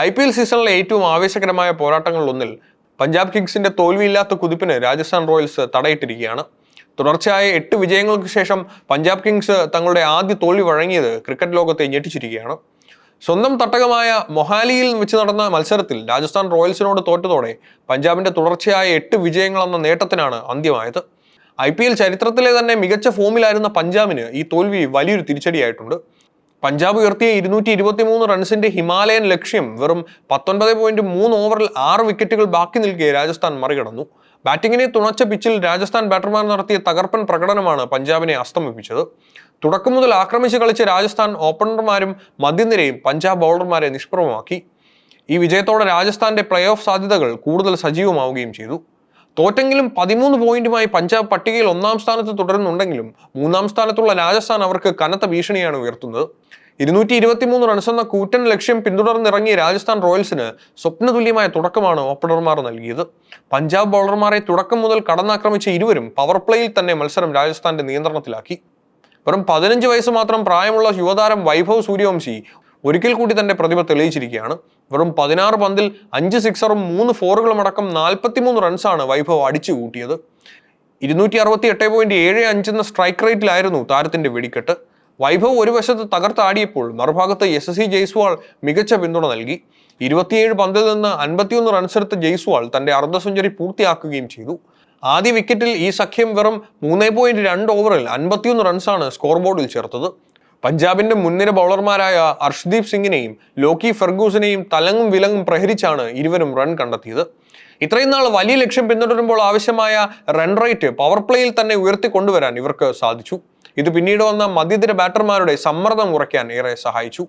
IPL സീസണിലെ ഏറ്റവും ആവേശകരമായ പോരാട്ടങ്ങളിലൊന്നിൽ പഞ്ചാബ് കിങ്സിന്റെ തോൽവിയില്ലാത്ത കുതിപ്പിന് രാജസ്ഥാൻ റോയൽസ് തടയിട്ടിരിക്കുകയാണ്. തുടർച്ചയായ 8 വിജയങ്ങൾക്ക് ശേഷം പഞ്ചാബ് കിങ്സ് തങ്ങളുടെ ആദ്യ തോൽവി വഴങ്ങിയത് ക്രിക്കറ്റ് ലോകത്തെ ഞെട്ടിച്ചിരിക്കുകയാണ്. സ്വന്തം തട്ടകമായ മൊഹാലിയിൽ വെച്ച് നടന്ന മത്സരത്തിൽ രാജസ്ഥാൻ റോയൽസിനോട് തോറ്റതോടെ പഞ്ചാബിന്റെ തുടർച്ചയായ 8 വിജയങ്ങളെന്ന നേട്ടത്തിനാണ് അന്ത്യമായത്. IPL ചരിത്രത്തിലെ തന്നെ മികച്ച ഫോമിലായിരുന്ന പഞ്ചാബിന് ഈ തോൽവി വലിയൊരു തിരിച്ചടിയായിട്ടുണ്ട്. പഞ്ചാബ് ഉയർത്തിയ 223 റൺസിന്റെ ഹിമാലയൻ ലക്ഷ്യം വെറും 19.3 ഓവറിൽ 6 വിക്കറ്റുകൾ ബാക്കി നിൽക്കെ രാജസ്ഥാൻ മറികടന്നു. ബാറ്റിങ്ങിനെ തുണച്ച പിച്ചിൽ രാജസ്ഥാൻ ബാറ്റർമാർ നടത്തിയ തകർപ്പൻ പ്രകടനമാണ് പഞ്ചാബിനെ അസ്തമിപ്പിച്ചത്. തുടക്കം മുതൽ ആക്രമിച്ച് കളിച്ച രാജസ്ഥാൻ ഓപ്പണർമാരും മധ്യനിരയും പഞ്ചാബ് ബൗളർമാരെ നിഷ്പ്രഭമാക്കി. ഈ വിജയത്തോടെ രാജസ്ഥാന്റെ പ്ലേ ഓഫ് സാധ്യതകൾ കൂടുതൽ സജീവമാവുകയും ചെയ്തു. തോറ്റെങ്കിലും 13 പോയിന്റുമായി പഞ്ചാബ് പട്ടികയിൽ 1-ാം സ്ഥാനത്ത് തുടരുന്നുണ്ടെങ്കിലും 3-ാം സ്ഥാനത്തുള്ള രാജസ്ഥാൻ അവർക്ക് കനത്ത ഭീഷണിയാണ് ഉയർത്തുന്നത്. 223 റൺസ് എന്ന കൂറ്റൻ ലക്ഷ്യം പിന്തുടർന്നിറങ്ങിയ രാജസ്ഥാൻ റോയൽസിന് സ്വപ്നതുല്യമായ തുടക്കമാണ് ഓപ്പണർമാർ നൽകിയത്. പഞ്ചാബ് ബൗളർമാരെ തുടക്കം മുതൽ കടന്നാക്രമിച്ച ഇരുവരും പവർ പ്ലേയിൽ തന്നെ മത്സരം രാജസ്ഥാന്റെ നിയന്ത്രണത്തിലാക്കി. വെറും 15 വയസ്സ് മാത്രം പ്രായമുള്ള യുവതാരം വൈഭവ് സൂര്യവംശി ഒരിക്കൽ കൂടി തന്റെ പ്രതിഭ തെളിയിച്ചിരിക്കുകയാണ്. വെറും 16 പന്തിൽ 5 സിക്സറും 3 ഫോറുകളും അടക്കം 43 റൺസാണ് വൈഭവ് അടിച്ചു കൂട്ടിയത്. 268.75 എന്ന സ്ട്രൈക്ക് റേറ്റിലായിരുന്നു താരത്തിന്റെ വെടിക്കെട്ട്. വൈഭവ് ഒരു വശത്ത് തകർത്താടിയപ്പോൾ മറുഭാഗത്ത് SSC ജയ്സ്വാൾ മികച്ച പിന്തുണ നൽകി. 27 പന്തിൽ നിന്ന് 51 റൺസെടുത്ത ജയ്സ്വാൾ തന്റെ അർദ്ധ സെഞ്ചുറി പൂർത്തിയാക്കുകയും ചെയ്തു. ആദ്യ വിക്കറ്റിൽ ഈ സഖ്യം വെറും 3.2 ഓവറിൽ 51 റൺസാണ് സ്കോർ ബോർഡിൽ ചേർത്തത്. പഞ്ചാബിന്റെ മുൻനിര ബൗളർമാരായ അർഷ്ദീപ് സിംഗിനെയും ലോക്കി ഫെർഗൂസിനെയും തലങ്ങും വിലങ്ങും പ്രഹരിച്ചാണ് ഇരുവരും റൺ കണ്ടെത്തിയത്. ഇത്രയും നാൾ വലിയ ലക്ഷ്യം പിന്തുടരുമ്പോൾ ആവശ്യമായ റൺ റേറ്റ് പവർ പ്ലേയിൽ തന്നെ ഉയർത്തിക്കൊണ്ടുവരാൻ ഇവർക്ക് സാധിച്ചു. ഇത് പിന്നീട് വന്ന മധ്യനിര ബാറ്റർമാരുടെ സമ്മർദ്ദം കുറയ്ക്കാൻ ഏറെ സഹായിച്ചു.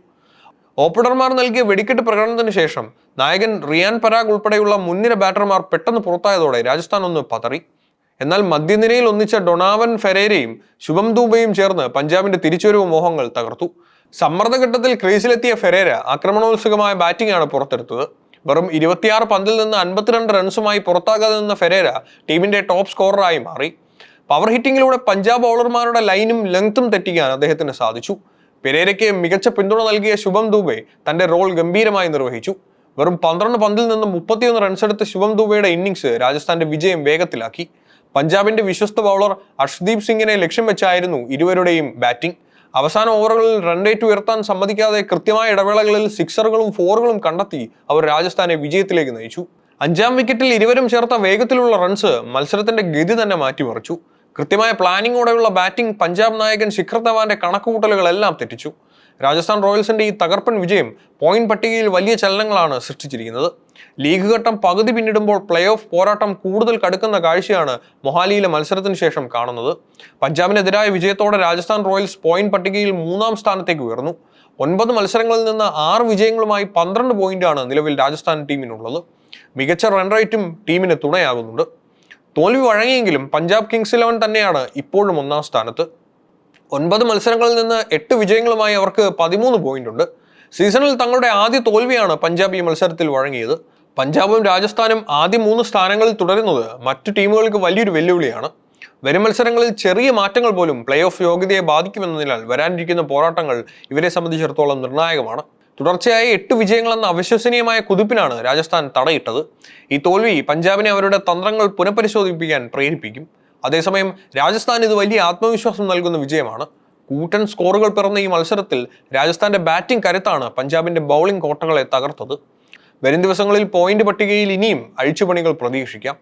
ഓപ്പണർമാർ നൽകിയ വെടിക്കെട്ട് പ്രകടനത്തിന് ശേഷം നായകൻ റിയാൻ പരാഗ് ഉൾപ്പെടെയുള്ള മുൻനിര ബാറ്റർമാർ പെട്ടെന്ന് പുറത്തായതോടെ രാജസ്ഥാൻ ഒന്ന് പതറി. എന്നാൽ മധ്യനിരയിൽ ഒന്നിച്ച ഡൊണാവൻ ഫെരേരയും ശുഭം ദൂബയും ചേർന്ന് പഞ്ചാബിന്റെ തിരിച്ചുവരവ് മോഹങ്ങൾ തകർത്തു. സമ്മർദ്ദഘട്ടത്തിൽ ക്രീസിലെത്തിയ ഫെരേര ആക്രമണോത്സുകമായ ബാറ്റിംഗാണ് പുറത്തെടുത്തത്. വെറും 26 പന്തിൽ നിന്ന് 52 റൺസുമായി പുറത്താകാതെ നിന്ന ഫെരേര ടീമിന്റെ ടോപ്പ് സ്കോററായി മാറി. പവർ ഹിറ്റിംഗിലൂടെ പഞ്ചാബ് ബൗളർമാരുടെ ലൈനും ലെങ്ത്തും തെറ്റിക്കാൻ അദ്ദേഹത്തിന് സാധിച്ചു. പെരേരയ്ക്ക് മികച്ച പിന്തുണ നൽകിയ ശുഭം ദൂബെ തന്റെ റോൾ ഗംഭീരമായി നിർവഹിച്ചു. വെറും 12 പന്തിൽ നിന്ന് 31 റൺസെടുത്ത ശുഭം ദൂബെയുടെ ഇന്നിംഗ്സ് രാജസ്ഥാന്റെ വിജയം വേഗത്തിലാക്കി. പഞ്ചാബിന്റെ വിശ്വസ്ത ബൗളർ അർഷ്ദീപ് സിംഗിനെ ലക്ഷ്യം വെച്ചായിരുന്നു ഇരുവരുടെയും ബാറ്റിംഗ്. അവസാന ഓവറുകളിൽ റൺ റേറ്റ് ഉയർത്താൻ സമ്മതിക്കാതെ കൃത്യമായ ഇടവേളകളിൽ സിക്സറുകളും ഫോറുകളും കണ്ടെത്തി അവർ രാജസ്ഥാനെ വിജയത്തിലേക്ക് നയിച്ചു. 5-ാം വിക്കറ്റിൽ ഇരുവരും ചേർത്ത വേഗത്തിലുള്ള റൺസ് മത്സരത്തിന്റെ ഗതി തന്നെ മാറ്റിമറിച്ചു. കൃത്യമായ പ്ലാനിങ്ങോടെയുള്ള ബാറ്റിംഗ് പഞ്ചാബ് നായകൻ ശിഖർ ധവാന്റെ കണക്കുകൂട്ടലുകളെല്ലാം തെറ്റിച്ചു. രാജസ്ഥാൻ റോയൽസിന്റെ ഈ തകർപ്പൻ വിജയം പോയിന്റ് പട്ടികയിൽ വലിയ ചലനങ്ങളാണ് സൃഷ്ടിച്ചിരിക്കുന്നത്. ലീഗ് ഘട്ടം പകുതി പിന്നിടുമ്പോൾ പ്ലേ ഓഫ് പോരാട്ടം കൂടുതൽ കടുക്കുന്ന കാഴ്ചയാണ് മൊഹാലിയിലെ മത്സരത്തിന് ശേഷം കാണുന്നത്. പഞ്ചാബിനെതിരായ വിജയത്തോടെ രാജസ്ഥാൻ റോയൽസ് പോയിന്റ് പട്ടികയിൽ 3-ാം സ്ഥാനത്തേക്ക് ഉയർന്നു. 9 മത്സരങ്ങളിൽ നിന്ന് 6 വിജയങ്ങളുമായി 12 പോയിന്റാണ് നിലവിൽ രാജസ്ഥാൻ ടീമിനുള്ളത്. മികച്ച റൺ റേറ്റും ടീമിന് തുണയാകുന്നുണ്ട്. തോൽവി വഴങ്ങിയെങ്കിലും പഞ്ചാബ് കിങ്സ് 11 തന്നെയാണ് ഇപ്പോഴും 1-ാം സ്ഥാനത്ത്. 9 മത്സരങ്ങളിൽ നിന്ന് 8 വിജയങ്ങളുമായി അവർക്ക് 13 പോയിന്റ് ഉണ്ട്. സീസണിൽ തങ്ങളുടെ ആദ്യ തോൽവിയാണ് പഞ്ചാബ് ഈ മത്സരത്തിൽ വഴങ്ങിയത്. പഞ്ചാബും രാജസ്ഥാനും ആദ്യ 3 സ്ഥാനങ്ങളിൽ തുടരുന്നത് മറ്റു ടീമുകൾക്ക് വലിയൊരു വെല്ലുവിളിയാണ്. വരും മത്സരങ്ങളിൽ ചെറിയ മാറ്റങ്ങൾ പോലും പ്ലേ ഓഫ് യോഗ്യതയെ ബാധിക്കുമെന്നതിനാൽ വരാനിരിക്കുന്ന പോരാട്ടങ്ങൾ ഇവരെ സംബന്ധിച്ചിടത്തോളം നിർണായകമാണ്. തുടർച്ചയായ 8 വിജയങ്ങളെന്ന അവിശ്വസനീയമായ കുതിപ്പിനാണ് രാജസ്ഥാൻ തടയിട്ടത്. ഈ തോൽവി പഞ്ചാബിനെ അവരുടെ തന്ത്രങ്ങൾ പുനഃപരിശോധിപ്പിക്കാൻ പ്രേരിപ്പിക്കും. അതേസമയം രാജസ്ഥാൻ ഇത് വലിയ ആത്മവിശ്വാസം നൽകുന്ന വിജയമാണ്. കൂറ്റൻ സ്കോറുകൾ പിറന്ന ഈ മത്സരത്തിൽ രാജസ്ഥാന്റെ ബാറ്റിംഗ് കരുത്താണ് പഞ്ചാബിന്റെ ബൗളിംഗ് കോട്ടകളെ തകർത്തത്. വരും ദിവസങ്ങളിൽ പോയിന്റ് പട്ടികയിൽ ഇനിയും അഴിച്ചുപണികൾ പ്രതീക്ഷിക്കാം.